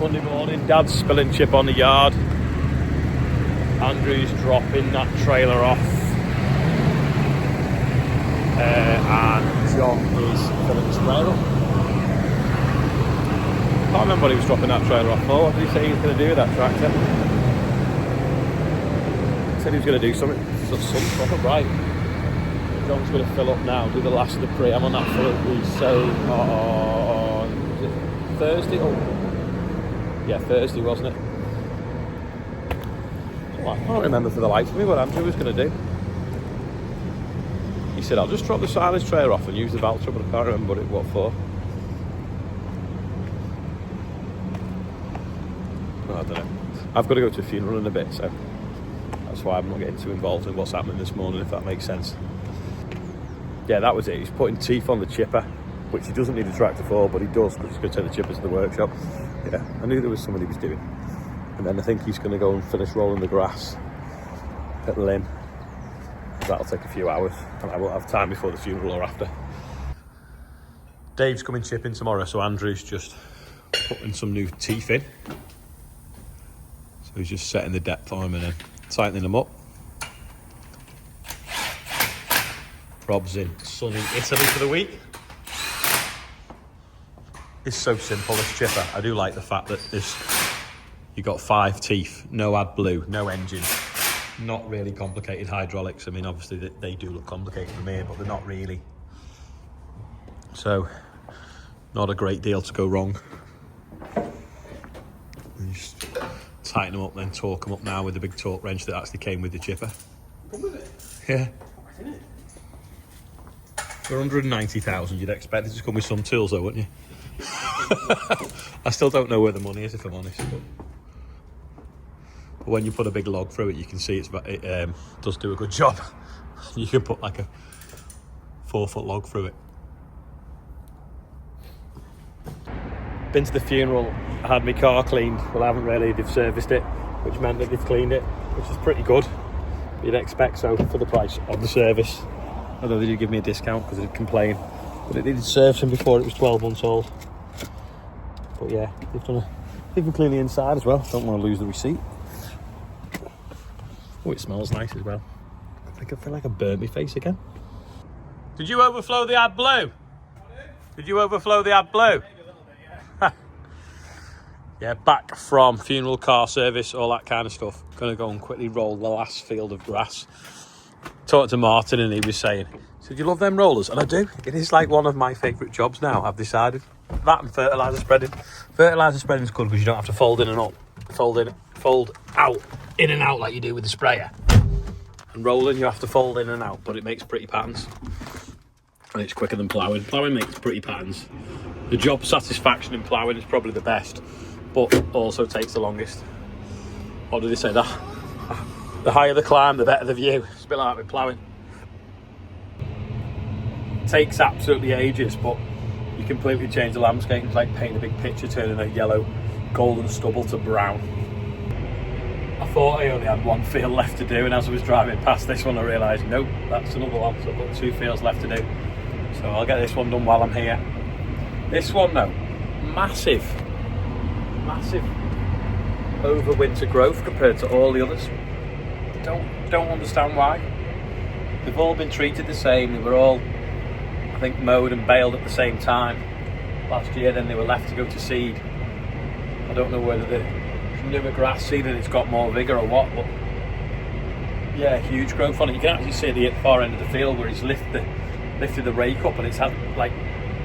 Monday morning, Dad's spilling chip on the yard. Andrew's dropping that trailer off. And John is filling the sprayer up. I can't remember what he was dropping that trailer off for. What did he say he was going to do with that tractor? He said he was going to do something. So some proper right. John's going to fill up now, do the last of the pre. I'm on that for we say on Thursday? Oh, yeah, Thursday, wasn't it? Well, I can't remember for the life of me what Andrew was going to do. He said, I'll just drop the silage trailer off and use the Valtra, but I can't remember what for. I don't know. I've got to go to a funeral in a bit, so that's why I'm not getting too involved in what's happening this morning, if that makes sense. Yeah, that was it. He's putting teeth on the chipper, which he doesn't need a tractor for, but he does because he's going to take the chipper to the workshop. Yeah, I knew there was something he was doing. And then I think he's going to go and finish rolling the grass at Lynn. That'll take a few hours, and I won't have time before the funeral or after. Dave's coming chipping tomorrow, so Andrew's just putting some new teeth in. So he's just setting the depth on them and then tightening them up. Rob's in sunny Italy for the week. It's so simple, this chipper. I do like the fact that you got 5 teeth, no AdBlue, no engine. Not really complicated hydraulics. I mean, obviously they do look complicated from here, but they're not really. So, not a great deal to go wrong. And just tighten them up, then torque them up now with the big torque wrench that actually came with the chipper. Come with it? Yeah. Isn't it? For 190,000, you'd expect it to come with some tools, though, wouldn't you? I still don't know where the money is, if I'm honest. But when you put a big log through it, you can see it does do a good job. You can put like a 4-foot log through it. Been to the funeral, I had my car cleaned. Well, I haven't really, they've serviced it, which meant that they've cleaned it, which is pretty good. You'd expect so for the price of the service. Although they did give me a discount because I did complain. But it did service him before it was 12 months old. But yeah, they've been cleaning the inside as well. Don't want to lose the receipt. Oh, it smells nice as well. I feel like I burnt my face again. Did you overflow the AdBlue? Did you overflow the AdBlue? Maybe a little bit, yeah. Yeah, back from funeral, car service, all that kind of stuff. Gonna go and quickly roll the last field of grass. Talked to Martin and he was saying, so do you love them rollers? And I do. It is like one of my favourite jobs now, I've decided. That and fertiliser spreading. Fertiliser spreading is good because you don't have to fold in and up. Fold out, in and out like you do with the sprayer. And rolling, you have to fold in and out, but it makes pretty patterns. And it's quicker than ploughing. Ploughing makes pretty patterns. The job satisfaction in ploughing is probably the best, but also takes the longest. What do they say? The higher the climb, the better the view. It's a bit like with ploughing. Takes absolutely ages, but you completely change the landscape. It's like painting a big picture, turning a yellow golden stubble to brown. I thought I only had one field left to do, and as I was driving past this one I realised, nope, that's another one. So I've got 2 fields left to do. So I'll get this one done while I'm here. This one though, massive overwinter growth compared to all the others. Don't understand why. They've all been treated the same. They were all, I think, mowed and baled at the same time last year, then they were left to go to seed. I don't know whether the newer grass seed and it's got more vigour or what, but yeah, huge growth on it. You can actually see the far end of the field where he's lifted the rake up and it's had like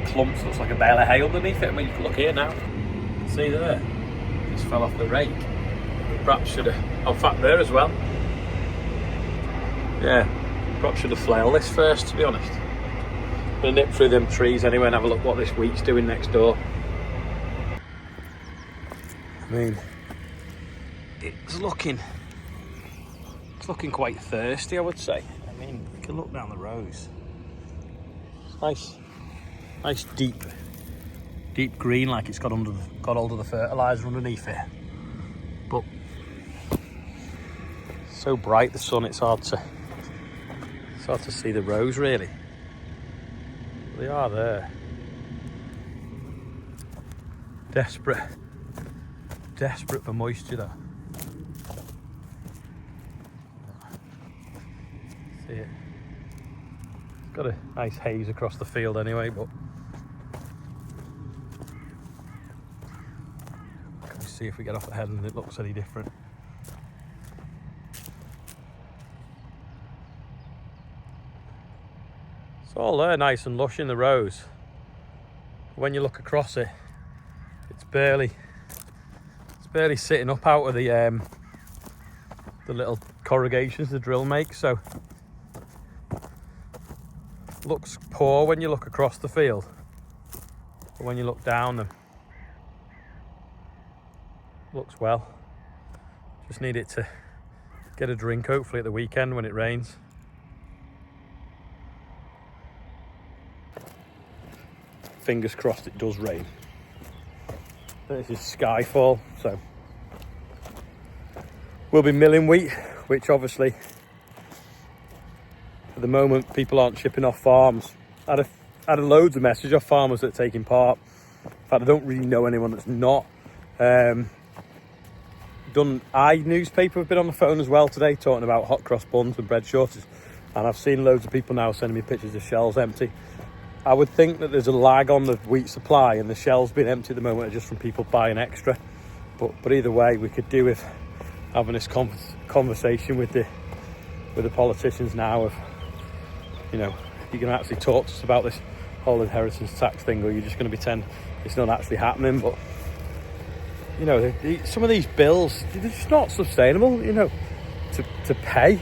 clumps, looks like a bale of hay underneath it. I mean, you can look here now. See there? It just fell off the rake. Perhaps should have, in fact there as well. Yeah, perhaps should have flailed this first, to be honest. I'm going to nip through them trees anyway and have a look what this wheat's doing next door. I mean, it's looking quite thirsty, I would say. I mean, you can look down the rows. It's nice deep green, like it's got hold of the fertiliser underneath it. But so bright the sun, it's hard to see the rows really. They are there. Desperate desperate for moisture though. See it? It's got a nice haze across the field anyway, but can we see if we get off ahead and it looks any different? It's all there nice and lush in the rows. When you look across it, it's barely sitting up out of the little corrugations the drill makes, so looks poor when you look across the field, but when you look down them, looks well. Just need it to get a drink hopefully at the weekend when it rains. Fingers crossed it does rain. This is skyfall, so we'll be milling wheat, which obviously at the moment people aren't shipping off farms. I had loads of messages off farmers that are taking part. In fact, I don't really know anyone that's not. Done newspaper have been on the phone as well today talking about hot cross buns and bread shortages, and I've seen loads of people now sending me pictures of shelves empty. I would think that there's a lag on the wheat supply, and the shelves being empty at the moment are just from people buying extra. But either way, we could do with having this conversation with the politicians now of, you know, you're going to actually talk to us about this whole inheritance tax thing, or you're just going to pretend it's not actually happening. But you know, some of these bills, they're just not sustainable. You know, to pay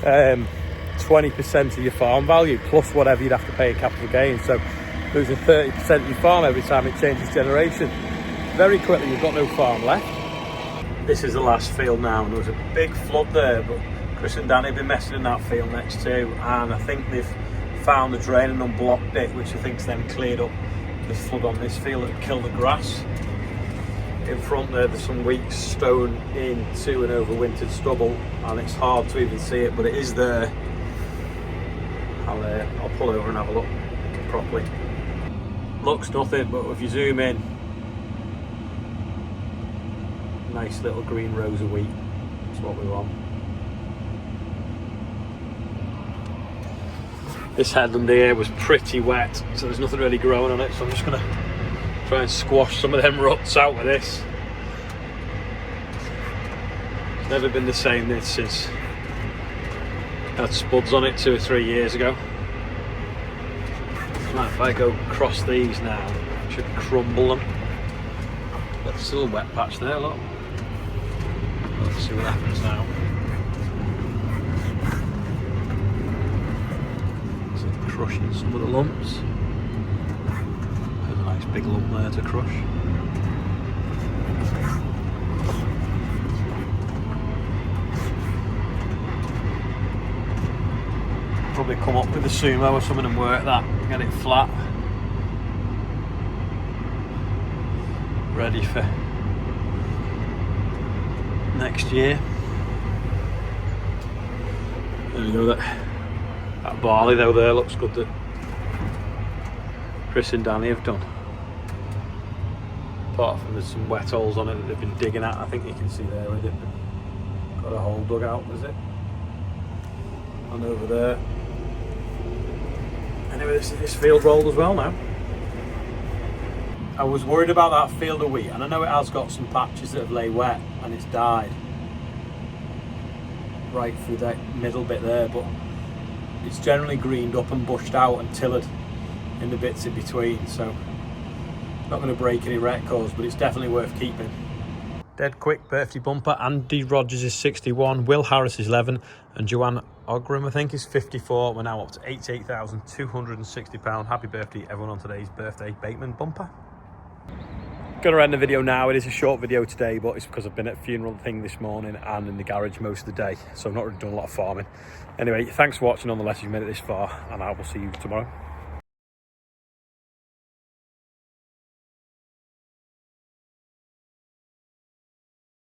20% of your farm value plus whatever you'd have to pay in capital gains, so losing 30% of your farm every time it changes generation, very quickly you've got no farm left. This is the last field now, and there was a big flood there, but Chris and Danny have been messing in that field next to, and I think they've found the drain and unblocked it, which I think's then cleared up the flood on this field that killed the grass. In front there's some wheat stone into an overwintered stubble, and it's hard to even see it, but it is there. I'll pull over and have a look properly. Looks nothing, but if you zoom in, nice little green rows of wheat. That's what we want. This headland here was pretty wet, so there's nothing really growing on it, so I'm just going to try and squash some of them ruts out with this. It's never been the same this since I had spuds on it 2 or 3 years ago. Now if I go across these now, I should crumble them. But there's still a wet patch there, look. Let's see what happens now. So crushing some of the lumps. There's a nice big lump there to crush. Probably come up with a sumo or something and work that, get it flat. Ready for next year. There we go, that barley though there looks good that Chris and Danny have done. Apart from there's some wet holes on it that they've been digging at, I think you can see there where they've got a hole dug out, was it? And over there. Anyway, this field rolled as well now. I was worried about that field of wheat, and I know it has got some patches that have lay wet and it's died right through that middle bit there, but it's generally greened up and bushed out and tilled in the bits in between, so not going to break any records, but it's definitely worth keeping. Dead quick birthday bumper. Andy Rogers is 61, Will Harris is 11, and Joanne Ogram I think is 54. We're now up to £88,260. Happy birthday everyone on today's birthday Bateman bumper. Gonna end the video now. It is a short video today, but it's because I've been at a funeral thing this morning and in the garage most of the day, so I've not really done a lot of farming. Anyway, thanks for watching nonetheless if you made it this far, and I will see you tomorrow.